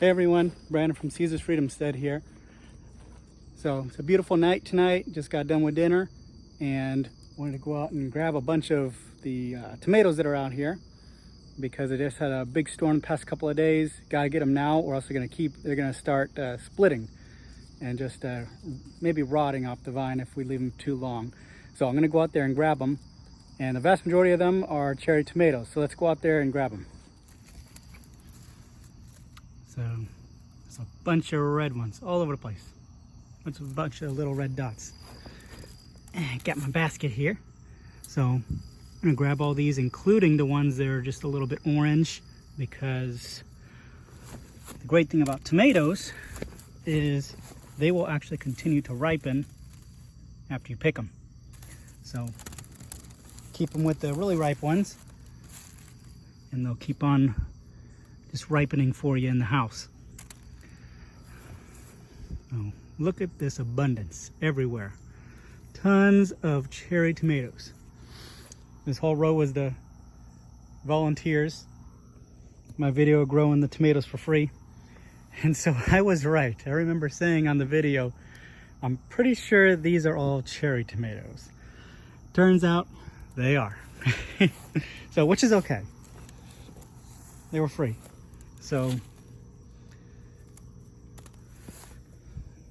Hey everyone, Brandon from Caesar's Freedomstead here. So it's a beautiful night tonight. Just got done with dinner and wanted to go out and grab a bunch of the tomatoes that are out here because they just had a big storm the past couple of days. Got to get them now or else they're gonna start splitting and just maybe rotting off the vine if we leave them too long. So I'm gonna go out there and grab them, and the vast majority of them are cherry tomatoes. So let's go out there and grab them. So there's a bunch of red ones all over the place. It's a bunch of little red dots. Got my basket here. So I'm gonna grab all these, including the ones that are just a little bit orange, because the great thing about tomatoes is they will actually continue to ripen after you pick them. So keep them with the really ripe ones and they'll keep on just ripening for you in the house. Oh, look at this abundance everywhere. Tons of cherry tomatoes. This whole row was the volunteers. My video growing the tomatoes for free. And so I was right. I remember saying on the video, I'm pretty sure these are all cherry tomatoes. Turns out they are. So, which is okay. They were free. So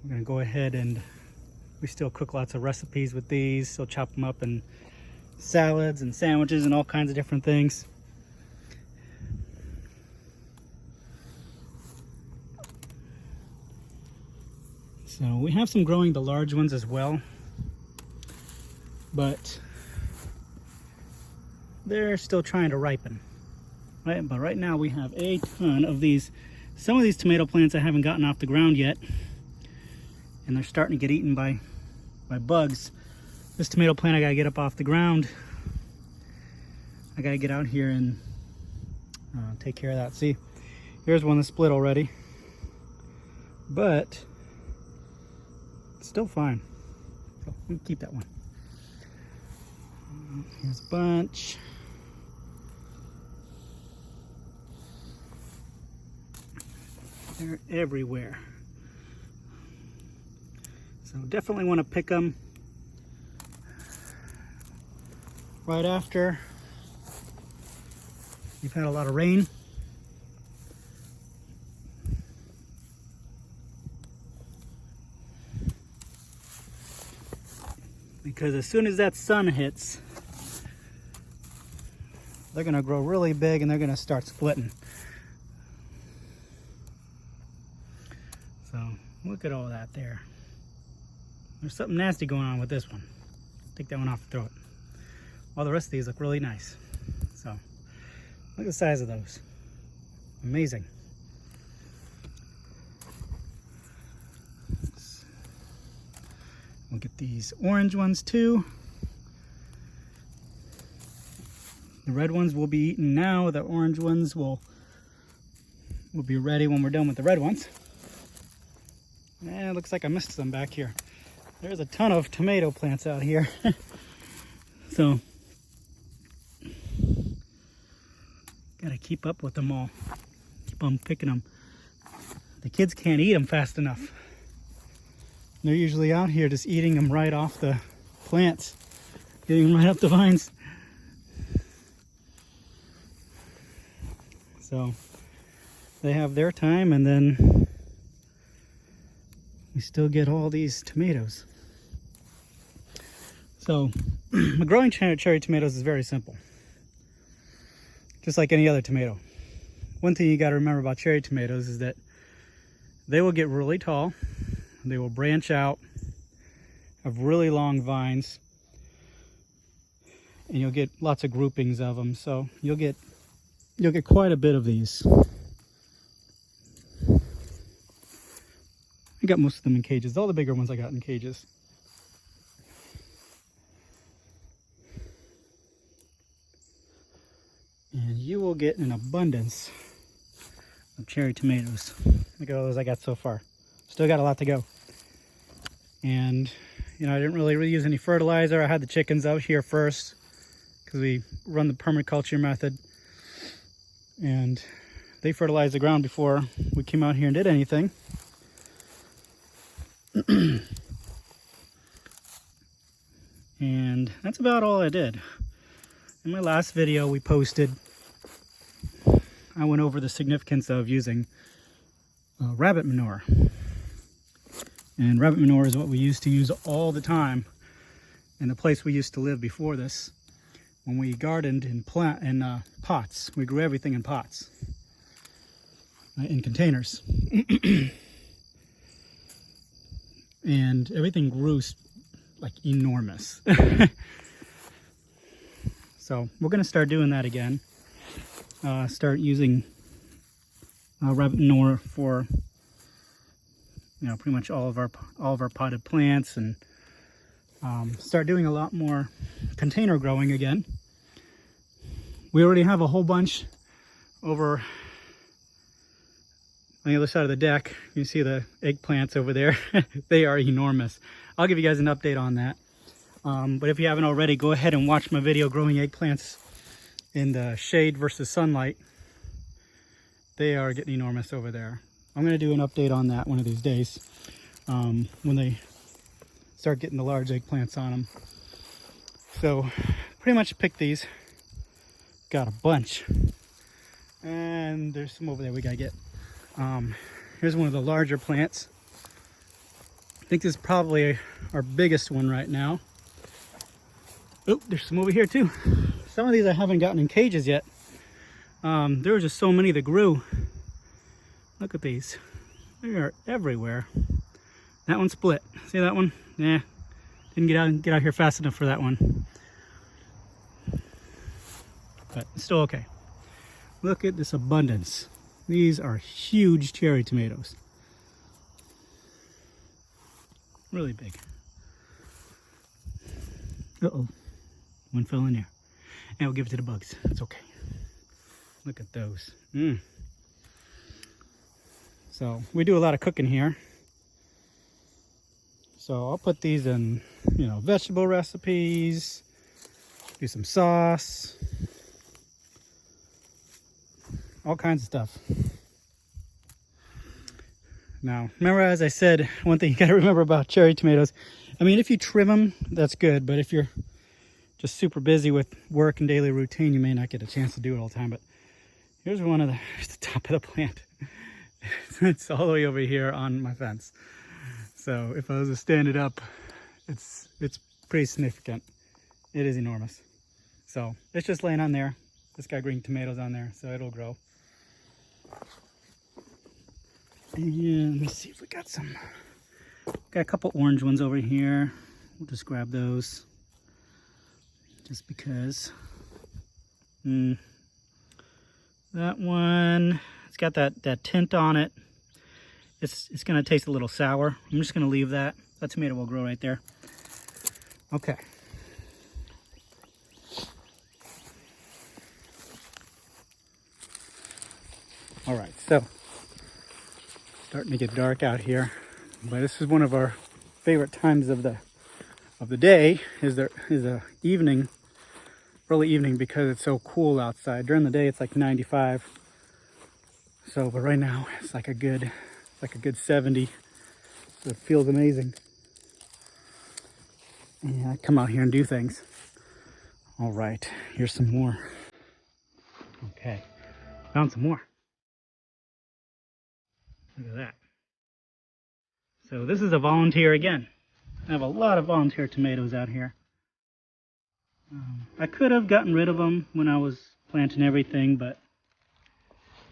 we're gonna go ahead and we still cook lots of recipes with these. So chop them up in salads and sandwiches and all kinds of different things. So we have some growing the large ones as well, but they're still trying to ripen. Right, but right now we have a ton of these. Some of these tomato plants I haven't gotten off the ground yet, and they're starting to get eaten by bugs. This tomato plant I gotta get up off the ground. I gotta get out here and take care of that. See, here's one that split already, but it's still fine. So we can keep that one. Here's a bunch. They're everywhere. So definitely want to pick them right after you've had a lot of rain. Because as soon as that sun hits, they're going to grow really big and they're going to start splitting. So look at all that there. There's something nasty going on with this one. Take that one off and throw it. All the rest of these look really nice. So look at the size of those. Amazing. We'll get these orange ones too. The red ones will be eaten now. The orange ones will be ready when we're done with the red ones. And it looks like I missed some back here. There's a ton of tomato plants out here. So, gotta keep up with them all. Keep on picking them. The kids can't eat them fast enough. They're usually out here just eating them right off the plants. Getting them right up the vines. So, they have their time and then we still get all these tomatoes. So growing cherry tomatoes is very simple. Just like any other tomato. One thing you got to remember about cherry tomatoes is that they will get really tall. They will branch out, have really long vines, and you'll get lots of groupings of them. So you'll get quite a bit of these. I got most of them in cages. All the bigger ones I got in cages. And you will get an abundance of cherry tomatoes. Look at all those I got so far. Still got a lot to go. And, you know, I didn't really use any fertilizer. I had the chickens out here first because we run the permaculture method. And they fertilized the ground before we came out here and did anything. And that's about all I did. In my last video we posted, I went over the significance of using rabbit manure. And rabbit manure is what we used to use all the time in the place we used to live before this. When we gardened in pots, we grew everything in pots, in containers. And everything grew like enormous. So we're gonna start doing that again. Start using rabbit manure for, you know, pretty much all of our potted plants, and start doing a lot more container growing again. We already have a whole bunch over on the other side of the deck. You can see the eggplants over there. They are enormous. I'll give you guys an update on that. But if you haven't already, go ahead and watch my video growing eggplants in the shade versus sunlight. They are getting enormous over there. I'm going to do an update on that one of these days, when they start getting the large eggplants on them. So pretty much picked these. Got a bunch. And there's some over there we got to get. Here's one of the larger plants. I think this is probably our biggest one right now. Oh, there's some over here too. Some of these I haven't gotten in cages yet. There were just so many that grew. Look at these. They are everywhere. That one split. See that one? Yeah. Didn't get out here fast enough for that one. But it's still okay. Look at this abundance. These are huge cherry tomatoes. Really big. Uh-oh. One fell in there. And we'll give it to the bugs. It's okay. Look at those. So we do a lot of cooking here. So I'll put these in, you know, vegetable recipes, do some sauce, all kinds of stuff. Now, remember, as I said, one thing you got to remember about cherry tomatoes, I mean, if you trim them, that's good, but if you're just super busy with work and daily routine, you may not get a chance to do it all the time. But here's one of the top of the plant. It's all the way over here on my fence. So if I was to stand it up, it's pretty significant. It is enormous. So it's just laying on there. It's got green tomatoes on there, so it'll grow. And let me see if we got some. Got a couple orange ones over here. We'll just grab those. Just because. That one, it's got that tint on it. It's gonna taste a little sour. I'm just gonna leave that. That tomato will grow right there. Okay. All right, so starting to get dark out here, but this is one of our favorite times of the day. Is the evening, early evening, because it's so cool outside. During the day it's like 95. So, but right now it's like a good 70. So it feels amazing. And I come out here and do things. All right, here's some more. Okay, found some more. Look at that. So this is a volunteer again. I have a lot of volunteer tomatoes out here. I could have gotten rid of them when I was planting everything, but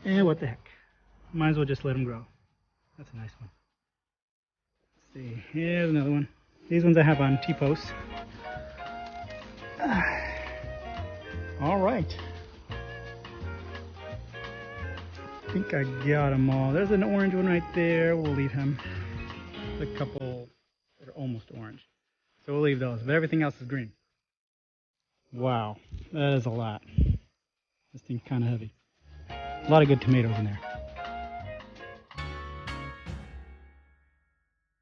what the heck. Might as well just let them grow. That's a nice one. Let's see, here's another one. These ones I have on T-posts. All right. I think I got them all. There's an orange one right there. We'll leave him. A couple that are almost orange. So we'll leave those, but everything else is green. Wow, that is a lot. This thing's kind of heavy. A lot of good tomatoes in there.